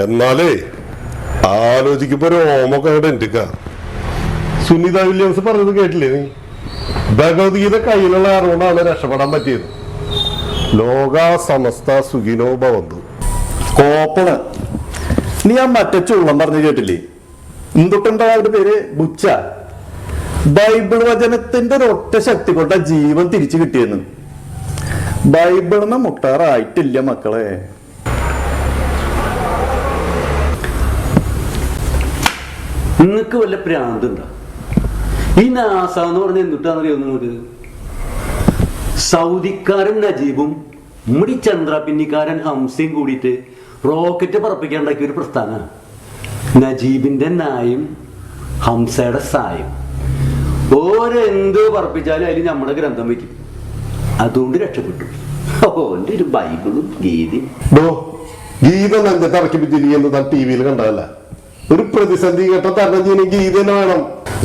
എന്നാലേ ആലോചിക്കുമ്പോ ഒരു ഓമൊക്കെ അങ്ങോട്ട് എന്റിക്ക. സുനിത വില്യംസ് പറഞ്ഞത് കേട്ടില്ലേ നീ? ഭഗവത്ഗീത കയ്യിലുള്ള അറിവുകൊണ്ടാണ് രക്ഷപ്പെടാൻ പറ്റിയത്. ലോക സമസ്ത സുഖിനോ ഭവന്തു. കോപ്പണ് നീ ആ മറ്റേ ചുള്ളം പറഞ്ഞു കേട്ടില്ലേ? എന്തൊട്ടുണ്ടാ അവരുടെ പേര് ബുച്ച. ബൈബിൾ വചനത്തിന്റെ ഒരൊറ്റ ശക്തി കൊണ്ട ജീവൻ തിരിച്ചു കിട്ടിയെന്ന്. ബൈബിളിന് മുട്ടാറായിട്ടില്ല മക്കളെ. നിങ്ങക്ക് വല്ല പ്രാന്തുണ്ടോ? ഈ നാസ എന്ന് പറഞ്ഞ എന്തുട്ടാന്നറിയോ നിങ്ങൾക്ക്? സൗദിക്കാരൻ നജീബും മുടി ചന്ദ്രപിന്നിക്കാരൻ ഹംസയും കൂടിയിട്ട് റോക്കറ്റ് പറപ്പിക്കാണ്ടാക്കിയ ഒരു പ്രസ്ഥാനമാണ്. നജീബിന്റെ നായും ഹംസയുടെ സായും. ഓരെന്ത് പറപ്പിച്ചാലും അതിൽ നമ്മുടെ ഗ്രന്ഥം വയ്ക്കും. അതുകൊണ്ട് രക്ഷപ്പെട്ടു. ഓന്റെ ഒരു ബൈബിളും ഗീതയും. ഗീത നെഞ്ചത്ത് ഇറക്കി പിടിച്ചിരിക്കുന്നത് താൻ ടി വിയിൽ കണ്ടതല്ല. ഒരു പ്രതിസന്ധി ഘട്ടം തരണം ചെയ്യണമെങ്കിൽ ഗീത തന്നെ വേണം.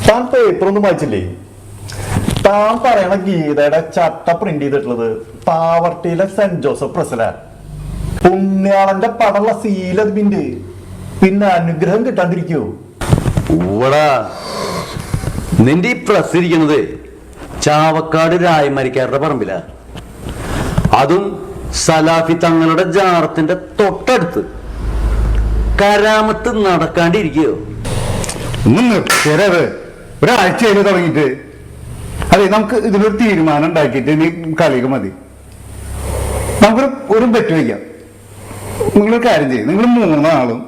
താൻ പേപ്പറൊന്നും വായിച്ചില്ലേ? താൻ പറയണ ഗീതയുടെ ചട്ട പ്രിന്റ് ചെയ്തിട്ടുള്ളത് പാവർട്ടിയിലെ സെന്റ് ജോസഫ് പ്രസില. പുണ്യാളന്റെ പടമുള്ള സീലതിന്റെ പിന്നെ അനുഗ്രഹം കിട്ടാണ്ടിരിക്കോ? ഊടാ, നിന്റെ ഈ പ്രസ് ഇരിക്കുന്നത് ചാവക്കാട് രായമരിക്കാരുടെ പറമ്പില. അതും സലാഫി തങ്ങളുടെ ജാറത്തിന്റെ തൊട്ടടുത്ത്. കരാമത്ത് നടക്കാണ്ടിരിക്കയോ? ഒരാഴ്ചയായി തുടങ്ങിയിട്ട്. അതെ, നമുക്ക് ഇതിനൊരു തീരുമാനം ഉണ്ടാക്കിയിട്ട് ഇനി കളിയൊക്കെ മതി. നമുക്കൊരു ബെറ്റ് വയ്ക്കാം. നിങ്ങളൊരു കാര്യം ചെയ്യും, നിങ്ങൾ 3 ആളും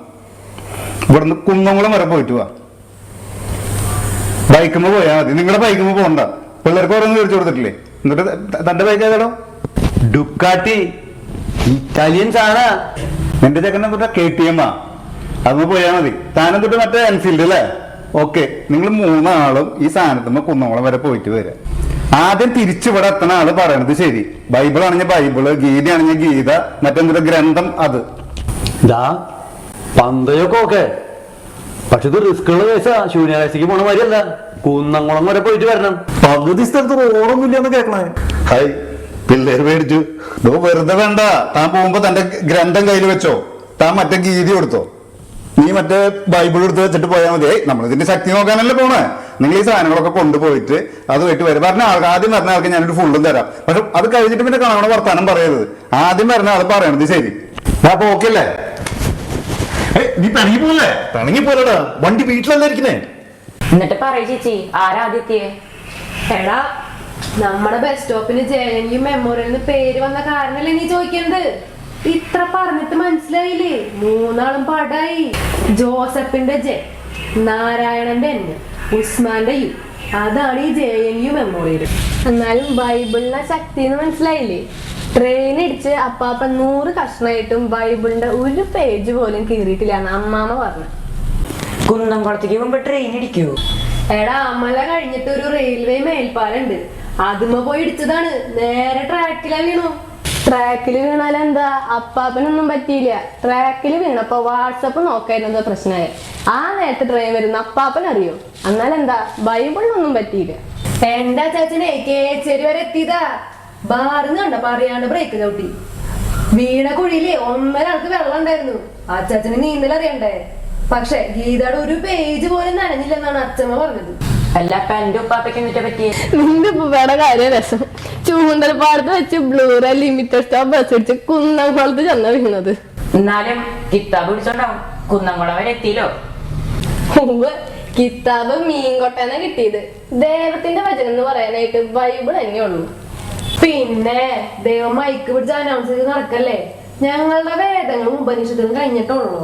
ഇവിടുന്ന് കുന്നംകുളം വരെ പോയിട്ട് വാ. ബൈക്കുമ്പോ പോയാൽ മതി. നിങ്ങളുടെ ബൈക്കുമ്പോ പോകണ്ട. പിള്ളേർക്ക് ഓരോന്ന് മേടിച്ചു കൊടുത്തിട്ടില്ലേ? എന്നിട്ട് തന്റെ ബൈക്ക് ഏതാടോ? ഡുക്കാട്ടി, ഇറ്റാലിയൻ സാധന. എന്റെ ചെക്കനെ തൊട്ട KTM അതൊന്ന് പോയാൽ മതി. താനും തൊട്ട് മറ്റേ എൻഫീൽഡ് അല്ലേ? ഓക്കെ, നിങ്ങൾ 3 ആളും ഈ സാധനത്തുമ്പോ കുന്നംകുളം വരെ പോയിട്ട് വരാം. ആദ്യം തിരിച്ചിവിടെ എത്തണ ആള് പറയണത് ശരി. ബൈബിൾ ആണെങ്കിൽ ബൈബിള്, ഗീത ആണെങ്കിൽ ഗീത, മറ്റെന്തൊരു ഗ്രന്ഥം അത്. പന്തയൊക്കെ ഓക്കെ, പക്ഷെ ഇത് റിസ്ക് ഉള്ള കേസാ. ശൂന്യാകാശത്തേക്ക് പോണ മാതിരിയല്ല. കുന്നംകുളം വരെ പോയിട്ട് വരണം. പകുതി സ്ഥലത്ത് റോഡൊന്നും ഇല്ലാന്ന് കേൾക്കണേ. ഹായ്, പിള്ളേര് മേടിച്ചു. വെറുതെ വേണ്ട. താൻ പോകുമ്പോ തന്റെ ഗ്രന്ഥം കയ്യിൽ വെച്ചോ. താൻ മറ്റേ ഗീത കൊടുത്തോ. നീ മറ്റേ ബൈബിൾ എടുത്ത് വെച്ചിട്ട് പോയാൽ മതി. നമ്മൾ ഇതിന്റെ ശക്തി നോക്കാനല്ലേ പോണേ. നിങ്ങൾ ഈ സാധനങ്ങളൊക്കെ കൊണ്ടുപോയിട്ട് അത് വെയിട്ട് വരും. പറഞ്ഞ ആൾക്ക് ആദ്യം പറഞ്ഞ ആൾക്ക് ഞാനൊരു ഫുള്ളും തരാം. പക്ഷെ അത് കഴിഞ്ഞിട്ട് പിന്നെ കാണണ വർത്താനം പറയരുത്. ആദ്യം പറഞ്ഞ ആൾ പറയണത് ശരി. അപ്പൊ ഓക്കെ അല്ലേ? നീ പിണങ്ങി പോലെ പിണങ്ങി പോലെടാ. വണ്ടി വീട്ടിലല്ല ഇരിക്കുന്നേ. എന്നിട്ട് പറയൂ ചേച്ചി, ആരാദ്യത്തിയെ? എടാ, നമ്മുടെ ബസ് സ്റ്റോപ്പിന് JNU മെമ്മോറിയലിന് പേര് വന്ന കാരണല്ലേ നീ ചോദിക്കുന്നത്? ഇത്ര പറഞ്ഞിട്ട് മനസ്സിലായില്ലേ? 3 ആളും പടായി. ജോസഫിന്റെ J, നാരായണന്റെ N, ഉസ്മാന്റെ U. അതാണ് ഈ JNU മെമ്മോറിയൽ. എന്നാലും ബൈബിളിന്റെ ശക്തി മനസ്സിലായില്ലേ? ട്രെയിൻ ഇടിച്ച് അപ്പാപ്പ 100 കഷ്ണമായിട്ടും ബൈബിളിന്റെ ഒരു പേജ് പോലും കീറിയിട്ടില്ല അമ്മാമ പറഞ്ഞു. കുന്നംകുളത്തേക്ക് പോകുമ്പോ ട്രെയിൻ ഇടിക്കൂ? എടാ, അമല കഴിഞ്ഞിട്ട് ഒരു റെയിൽവേ മേൽപ്പാലുണ്ട്. അതുമ്മ പോയി ഇടിച്ചതാണ്. നേരെ ട്രാക്കിലാ വീണു. ട്രാക്കിൽ വീണാൽ എന്താ? അപ്പാപ്പനൊന്നും പറ്റിയില്ല. ട്രാക്കിൽ വീണപ്പോ വാട്സപ്പ് നോക്കായിരുന്നത് പ്രശ്നമായ. ആ നേരത്തെ ട്രെയിൻ വരുന്ന അപ്പാപ്പൻ അറിയോ? എന്നാലെന്താ, ബൈബിളിനൊന്നും പറ്റിയില്ല. എന്റെ ചേച്ചനെ കേച്ചേരി വരെ എത്തിയതാ. ബാറിന്ന് കണ്ട പറയാണ്ട് ബ്രേക്ക് ചവിട്ടി. വീണ കുഴിയില് 1.5 ആൾക്ക് വെള്ളം ഉണ്ടായിരുന്നു. അച്ചാച്ചന് നീന്തൽ അറിയണ്ടേ? പക്ഷെ ഗീതയുടെ ഒരു പേജ് പോലും നനഞ്ഞില്ലെന്നാണ് അച്ഛമ്മ പറഞ്ഞത്. അല്ല, എന്റെ ഉപ്പാപ്പയ്ക്ക് എന്നിട്ട് പറ്റിയേ? നിന്റെ ഉപ്പയുടെ കാര്യം രസം. ചൂണ്ടൽപ്പാടത്ത് വെച്ച് ബ്ലൂറ ലിമിറ്റഡ് സ്റ്റോപ്പ് ബസ് അടിച്ച് കുന്നംകുളത്ത് ചെന്ന വീണത്. എന്നാലും കിതാബ് പിടിച്ചോണ്ടാവും. കുന്നംകുളം വരെ എത്തിയില്ലോ. കിതാബ് മീൻകൊട്ടനെ കിട്ടിയത്. ദൈവത്തിന്റെ വചനം എന്ന് പറയാനായിട്ട് ബൈബിൾ തന്നെയുള്ളൂ. പിന്നെ ദൈവം മൈക്ക് പിടിച്ച് അനൗൺസ് ചെയ്ത് നടക്കല്ലേ? ഞങ്ങളുടെ വേദങ്ങളും ഉപനിഷത്തുകളും കഴിഞ്ഞിട്ടുള്ളൂ.